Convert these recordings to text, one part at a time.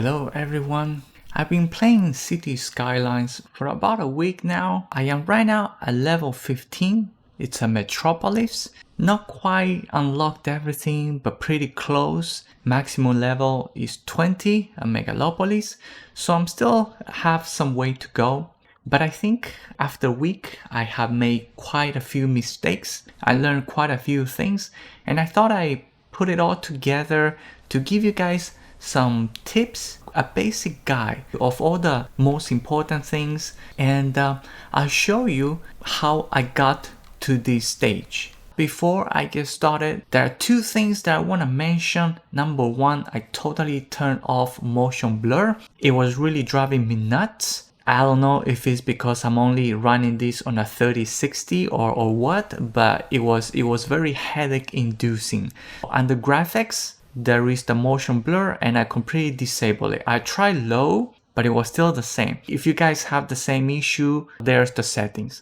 Hello everyone. I've been playing City Skylines for about a week now. I am right now at level 15. It's a metropolis. Not quite unlocked everything, but pretty close. Maximum level is 20, a megalopolis. So I'm still have some way to go. But I think after a week, I have made quite a few mistakes. I learned quite a few things, and I thought I put it all together to give you guys some tips, a basic guide of all the most important things, and I'll show you how I got to this stage. Before I get started, there are two things that I want to mention. Number one, I totally turned off motion blur. It was really driving me nuts. I don't know if it's because I'm only running this on a 3060 or what, but it was very headache inducing. And the graphics, there is the motion blur and I completely disable it. I tried low, but it was still the same. If you guys have the same issue, there's the settings.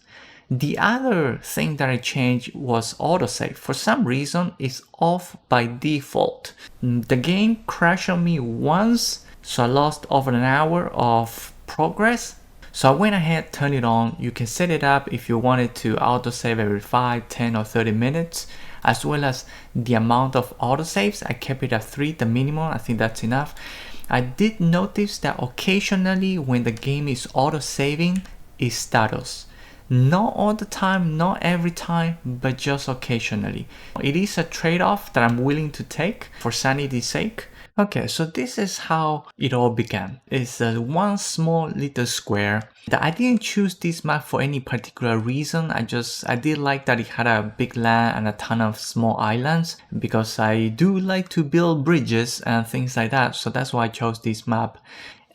The other thing that I changed was autosave. For some reason, it's off by default. The game crashed on me once, so I lost over an hour of progress. So I went ahead, turned it on. You can set it up if you wanted to autosave every 5, 10 or 30 minutes, as well as the amount of autosaves. I kept it at 3, the minimum. I think that's enough. I did notice that occasionally when the game is autosaving, it stutters. Not all the time, not every time, but just occasionally. It is a trade-off that I'm willing to take for sanity's sake. Okay, so this is how it all began. It's one small little square. I didn't choose this map for any particular reason. I did like that it had a big land and a ton of small islands, because I do like to build bridges and things like that. So that's why I chose this map.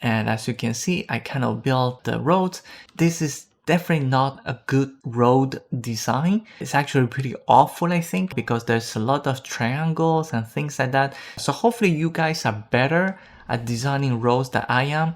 And as you can see, I kind of built the roads. This is definitely not a good road design. It's actually pretty awful, I think, because there's a lot of triangles and things like that. So hopefully you guys are better at designing roads than I am.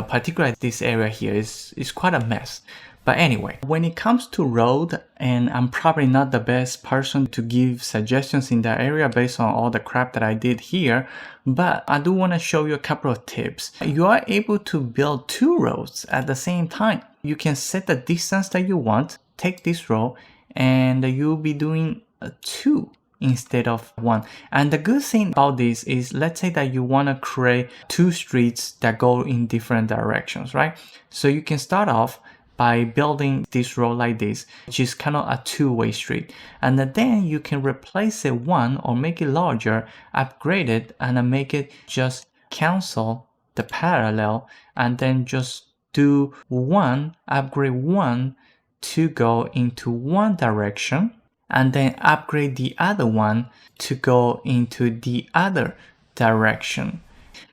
Particularly this area here is quite a mess. But anyway, when it comes to road, and I'm probably not the best person to give suggestions in that area based on all the crap that I did here, but I do want to show you a couple of tips. You are able to build 2 roads at the same time. You can set the distance that you want, take this road, and you'll be doing 2 instead of 1. And the good thing about this is, let's say that you want to create 2 streets that go in different directions, right? So you can start off by building this road like this, which is kind of a 2-way street. And then you can replace it 1 or make it larger, upgrade it, and make it just cancel the parallel, and then just do 1, upgrade 1 to go into 1 direction, and then upgrade the other one to go into the other direction.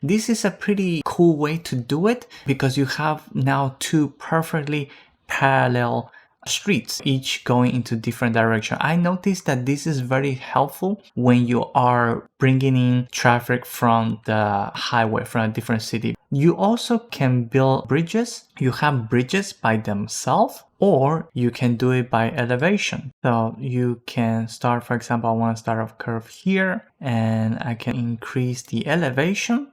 This is a pretty cool way to do it, because you have now 2 perfectly parallel streets, each going into different direction. I noticed that this is very helpful when you are bringing in traffic from the highway from a different city. You also can build bridges. You have bridges by themselves, or you can do it by elevation. So you can start, for example, I want to start off curve here, and I can increase the elevation,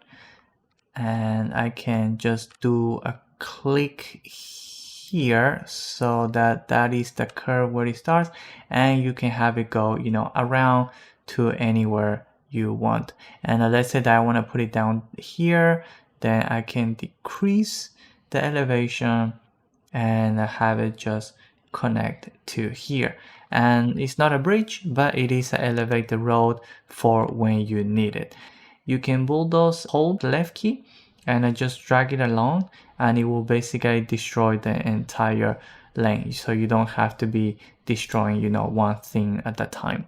and I can just do a click here so that is the curve where it starts, and you can have it go around to anywhere you want. And let's say that I want to put it down here, then I can decrease the elevation and have it just connect to here. And it's not a bridge, but it is an elevated road for when you need it. You can bulldoze, hold the left key, and just drag it along, and it will basically destroy the entire lane, so you don't have to be destroying one thing at a time.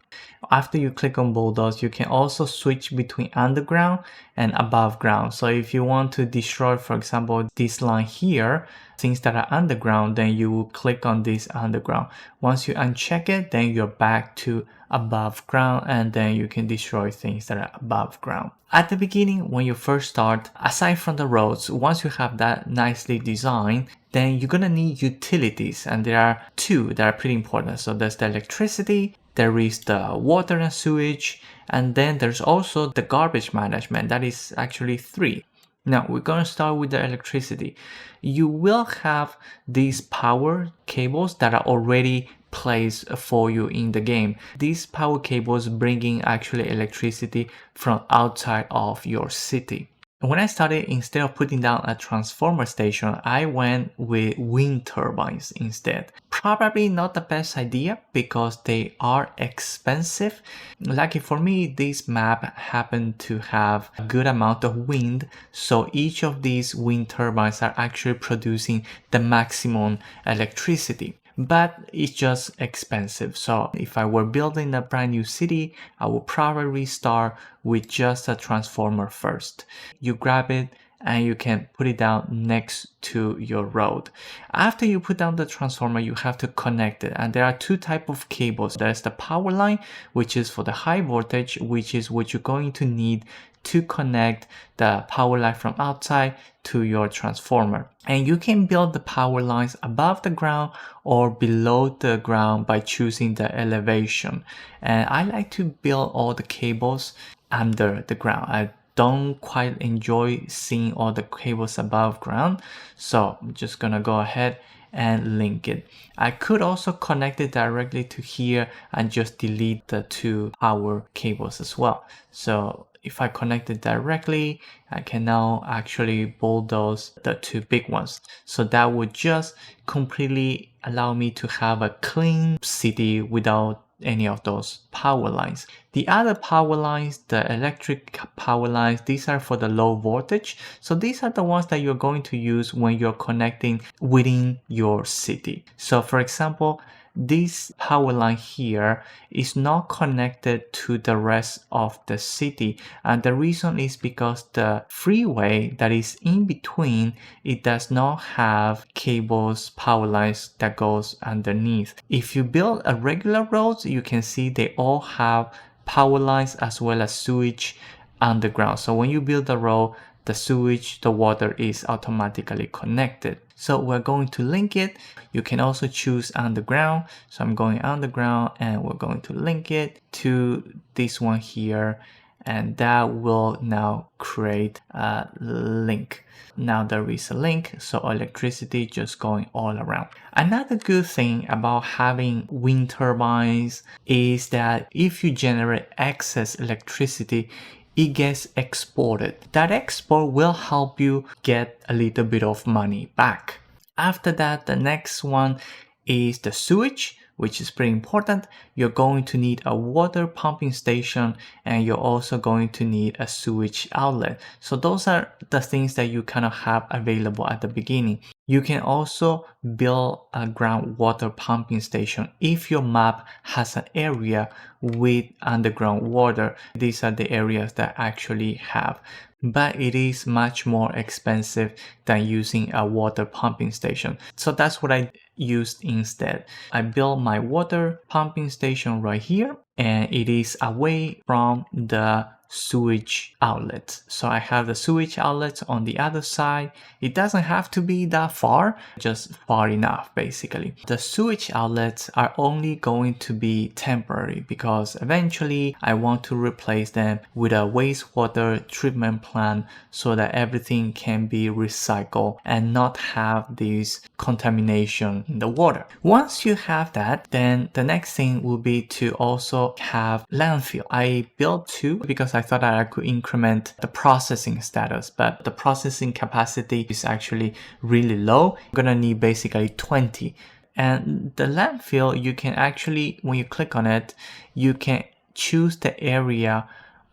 After you click on bulldoze, you can also switch between underground and above ground. So if you want to destroy, for example, this line here, things that are underground, then you will click on this underground. Once you uncheck it, then you're back to above ground, and then you can destroy things that are above ground. At the beginning, when you first start, aside from the roads, once you have that nicely designed, then you're gonna need utilities, and there are 2 that are pretty important. So there's the electricity, there is the water and sewage, and then there's also the garbage management. That is actually 3. Now we're going to start with the electricity. You will have these power cables that are already placed for you in the game. These power cables bringing actually electricity from outside of your city. When I started, instead of putting down a transformer station, I went with wind turbines instead. Probably not the best idea because they are expensive. Lucky for me, this map happened to have a good amount of wind, so each of these wind turbines are actually producing the maximum electricity. But it's just expensive. So if I were building a brand new city, I would probably start with just a transformer first. You grab it and you can put it down next to your road. After you put down the transformer, you have to connect it, and there are two types of cables. There's the power line, which is for the high voltage, which is what you're going to need to connect the power line from outside to your transformer. And you can build the power lines above the ground or below the ground by choosing the elevation. And I like to build all the cables under the ground. I don't quite enjoy seeing all the cables above ground, so I'm just gonna go ahead and link it. I could also connect it directly to here and just delete the two power cables as well. So if I connect it directly, I can now actually bulldoze the two big ones. So that would just completely allow me to have a clean city without any of those power lines. The other power lines, the electric power lines, these are for the low voltage. So these are the ones that you're going to use when you're connecting within your city. So for example, this power line here is not connected to the rest of the city, and the reason is because the freeway that is in between, it does not have cables, power lines that goes underneath. If you build a regular roads, you can see they all have power lines as well as sewage underground. So when you build a road, the sewage, the water is automatically connected. So we're going to link it. You can also choose underground. So I'm going underground and we're going to link it to this one here. And that will now create a link. Now there is a link, so electricity just going all around. Another good thing about having wind turbines is that if you generate excess electricity, it gets exported. That export will help you get a little bit of money back. After that, the next one is the sewage, which is pretty important. You're going to need a water pumping station and you're also going to need a sewage outlet. So those are the things that you kind of have available at the beginning. You can also build a groundwater pumping station if your map has an area with underground water. These are the areas that actually have, but it is much more expensive than using a water pumping station. So that's what I used instead. I built my water pumping station right here, and it is away from the sewage outlets. So I have the sewage outlets on the other side. It doesn't have to be that far, just far enough basically. The sewage outlets are only going to be temporary because eventually I want to replace them with a wastewater treatment plant so that everything can be recycled and not have this contamination in the water. Once you have that, then the next thing will be to also have landfill. I built two because I thought that I could increment the processing status, but the processing capacity is actually really low. You're gonna need basically 20. And the landfill, you can actually, when you click on it, you can choose the area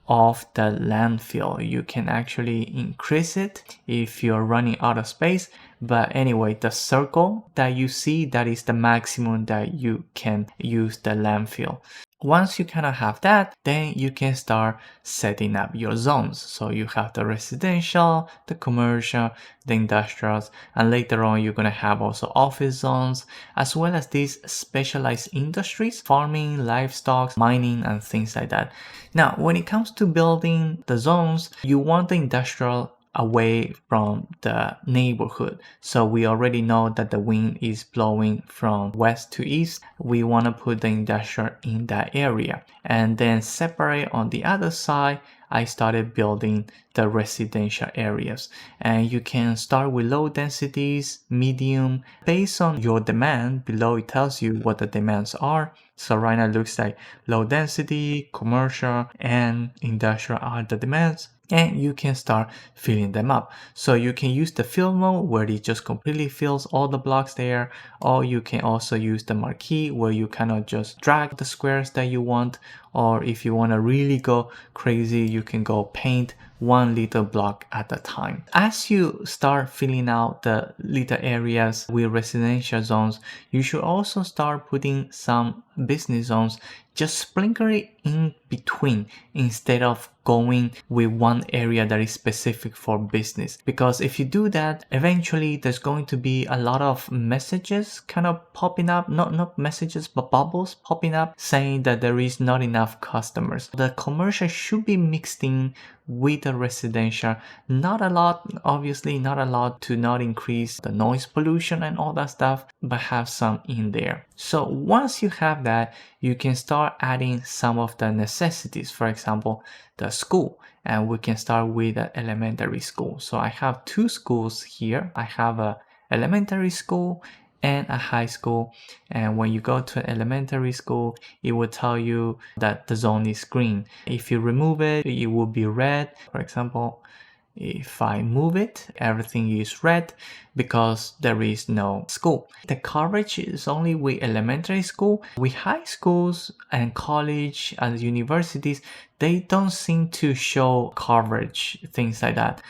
of the landfill. You can actually increase it if you're running out of space. But anyway, the circle that you see, that is the maximum that you can use the landfill. Once you kind of have that, then you can start setting up your zones. So you have the residential, the commercial, the industrials, and later on you're going to have also office zones, as well as these specialized industries, farming, livestock, mining, and things like that. Now, when it comes to building the zones, you want the industrial away from the neighborhood. So we already know that the wind is blowing from west to east. We want to put the industrial in that area and then separate on the other side. I started building the residential areas. And you can start with low densities, medium, based on your demand. Below it tells you what the demands are. So right now it looks like low density, commercial, and industrial are the demands. And you can start filling them up. So you can use the fill mode where it just completely fills all the blocks there, or you can also use the marquee where you kind of just drag the squares that you want, or if you want to really go crazy, you can go paint one little block at a time. As you start filling out the little areas with residential zones, you should also start putting some business zones, just sprinkle it in between instead of going with one area that is specific for business. Because if you do that, eventually there's going to be a lot of messages kind of popping up, not messages but bubbles popping up saying that there is not enough customers. The commercial should be mixed in with the residential, not a lot, obviously not a lot to not increase the noise pollution and all that stuff, but have some in there. So once you have that, you can start adding some of the necessities, for example the school, and we can start with the elementary school. So I have two schools here. I have a elementary school and a high school, and when you go to elementary school it will tell you that the zone is green. If you remove it, it will be red. For example, if I move it, everything is red because there is no school. The coverage is only with elementary school. With high schools and college and universities, they don't seem to show coverage, things like that.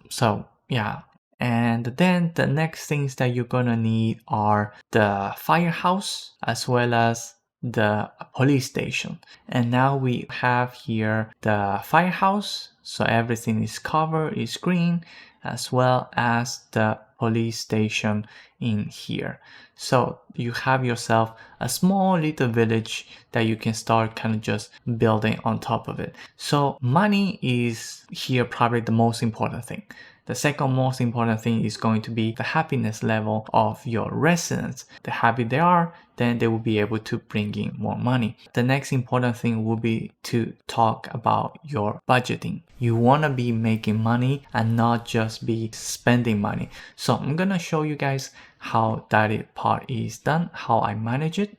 So yeah. And then the next things that you're gonna need are the firehouse as well as the police station. And now we have here the firehouse, so everything is covered, is green, as well as the police station in here. So you have yourself a small little village that you can start kind of just building on top of it. So money is here probably the most important thing. The second most important thing is going to be the happiness level of your residents. The happier they are, then they will be able to bring in more money. The next important thing will be to talk about your budgeting. You want to be making money and not just be spending money. So I'm going to show you guys how that part is done, how I manage it.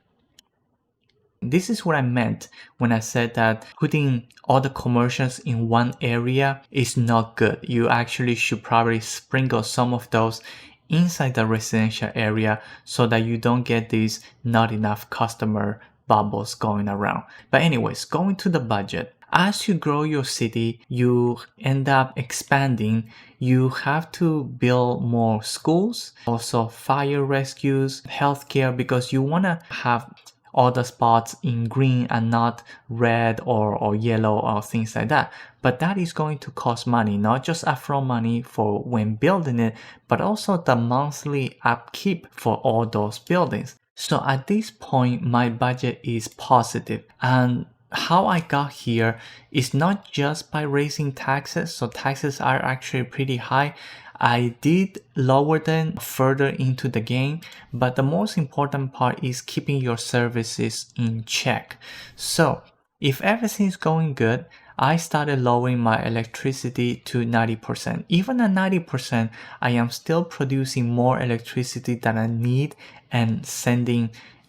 This is what I meant when I said that putting all the commercials in one area is not good. You actually should probably sprinkle some of those inside the residential area so that you don't get these not enough customer bubbles going around. But anyways, going to the budget. As you grow your city, you end up expanding. You have to build more schools, also fire rescues, healthcare, because you want to have all the spots in green and not red or yellow or things like that. But that is going to cost money, not just upfront money for when building it, but also the monthly upkeep for all those buildings. So at this point, my budget is positive, and how I got here is not just by raising taxes. So taxes are actually pretty high. I did lower them further into the game, but the most important part is keeping your services in check. So if everything is going good, I started lowering my electricity to 90%. Even at 90%, I am still producing more electricity than I need and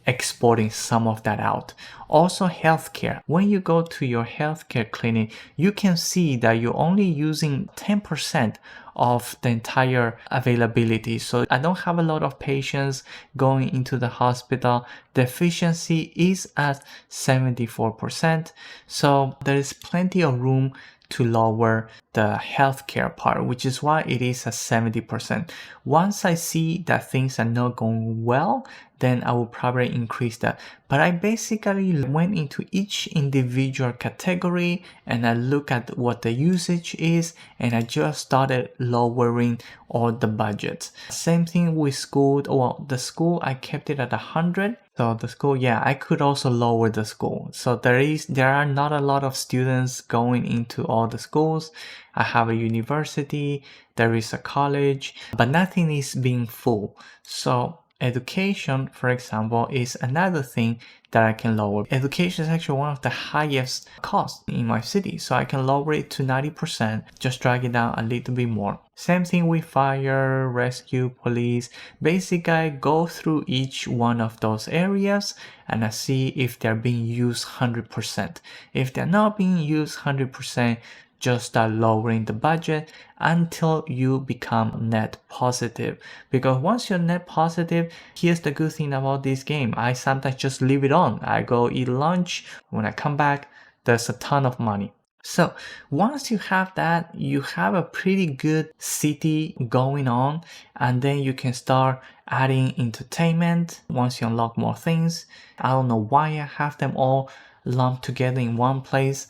exporting some of that out. Also healthcare. When you go to your healthcare clinic, you can see that you're only using 10% of the entire availability. So I don't have a lot of patients going into the hospital. The efficiency is at 74%. So there is plenty of room to lower the healthcare part, which is why it is at 70%. Once I see that things are not going well, then I will probably increase that. But I basically went into each individual category and I look at what the usage is, and I just started lowering all the budgets. Same thing with school. Well, the school I kept it at 100. So the school, yeah, I could also lower the school. So there are not a lot of students going into all the schools. I have a university, there is a college, but nothing is being full. So education, for example, is another thing that I can lower. Education is actually one of the highest costs in my city, so I can lower it to 90%, just drag it down a little bit more. Same thing with fire, rescue, police. Basically, I go through each one of those areas and I see if they're being used 100%. If they're not being used 100%, just start lowering the budget until you become net positive. Because once you're net positive, here's the good thing about this game. I sometimes just leave it on. I go eat lunch. When I come back, there's a ton of money. So once you have that, you have a pretty good city going on, and then you can start adding entertainment once you unlock more things. I don't know why I have them all lumped together in one place.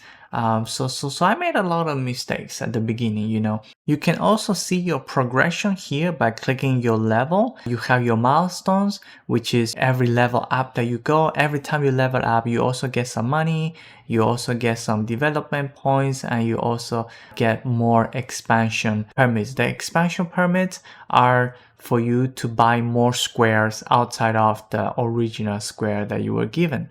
So I made a lot of mistakes at the beginning, you know. You can also see your progression here by clicking your level. You have your milestones, which is every level up that you go. Every time you level up, you also get some money. You also get some development points, and you also get more expansion permits. The expansion permits are for you to buy more squares outside of the original square that you were given.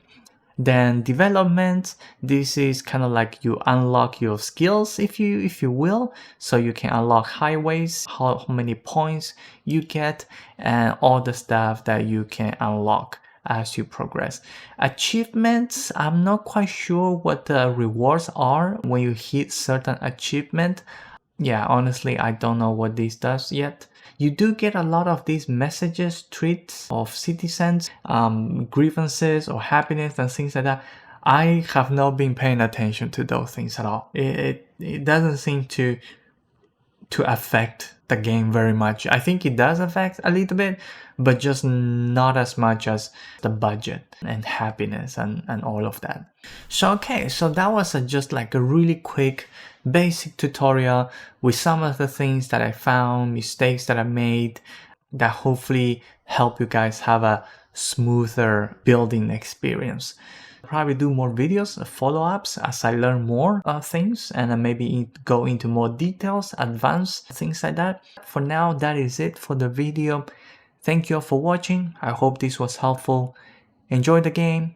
Then development, this is kind of like you unlock your skills if you will, so you can unlock highways, how many points you get, and all the stuff that you can unlock as you progress. Achievements, I'm not quite sure what the rewards are when you hit certain achievement. Yeah, honestly, I don't know what this does yet. You do get a lot of these messages, tweets of citizens, grievances or happiness and things like that. I have not been paying attention to those things at all. It doesn't seem to affect the game very much. I think it does affect a little bit, but just not as much as the budget and happiness and all of that. So okay, so that was just like a really quick basic tutorial with some of the things that I found, mistakes that I made, that hopefully help you guys have a smoother building experience. Probably do more videos, follow-ups as I learn more things, and then maybe go into more details, advanced things like that. For now, that is it for the video. Thank you all for watching. I hope this was helpful. Enjoy the game,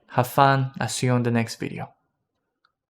have fun. I'll see you on the next video.